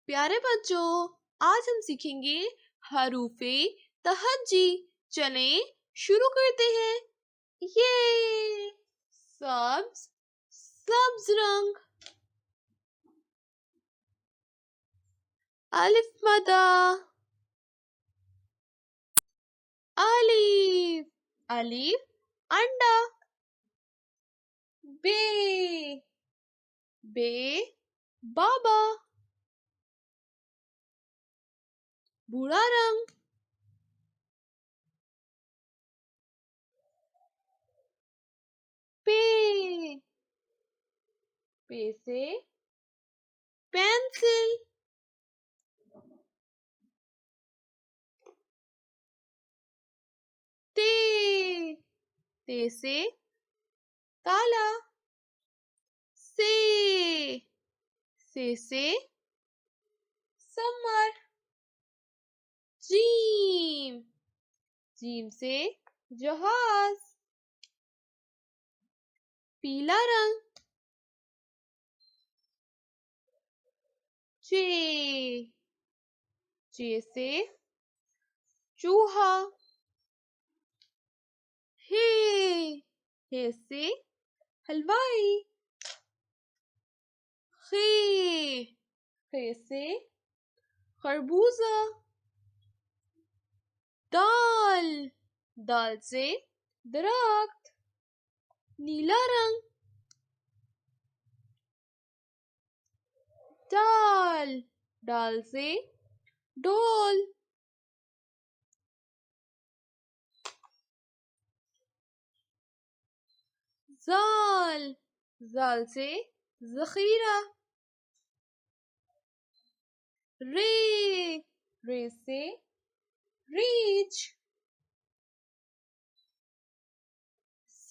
پیارے بچوں، آج ہم سیکھیں گے حروف تہجی۔ چلیں شروع کرتے ہیں۔ یہ سبز رنگ، الف مدہ، الف الف انڈا، بے بابا، بھورا رنگ، پے سے پینسل، تے سے تالا، سے سمر، جیم سے جہاز، پیلا رنگ، چے سے چوہا، ہے سے حلوائی، خے سے خربوزہ، دال سے درخت، نیلا رنگ، ڈال سے ڈول، زال سے ذخیرہ، رے سے ریچھ،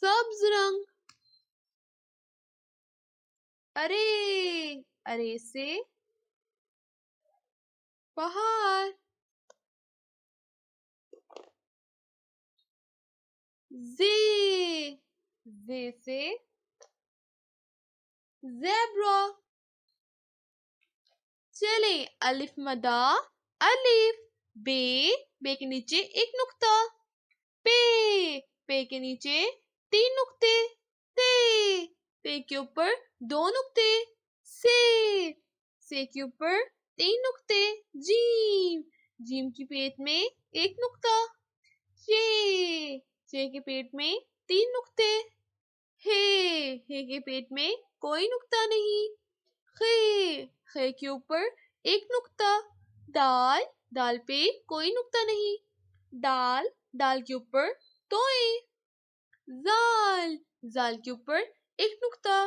سبز رنگ، ارے سے پہاڑ، زے سے زیبرا۔ چلیں الف مدہ، الف، بے کے نیچے ایک نقطہ، پے کے نیچے 3 نقطے، تے کے اوپر 2 نقطے، سے کے اوپر 3 نقطے، جیم کی پیٹ میں 1 نقطہ، چے کے پیٹ میں 3 نقطے، ہے کے پیٹ میں کوئی نقطہ نہیں، خے کے اوپر 1 نقطہ، دال پہ کوئی نقطہ نہیں، دال کے اوپر توئے، زال کے اوپر 1 نقطہ،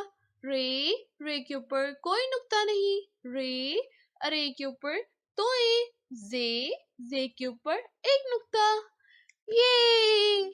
رے کے اوپر کوئی نقطہ نہیں، ارے کے اوپر توئے، زے کے اوپر 1 نقطہ۔ یہ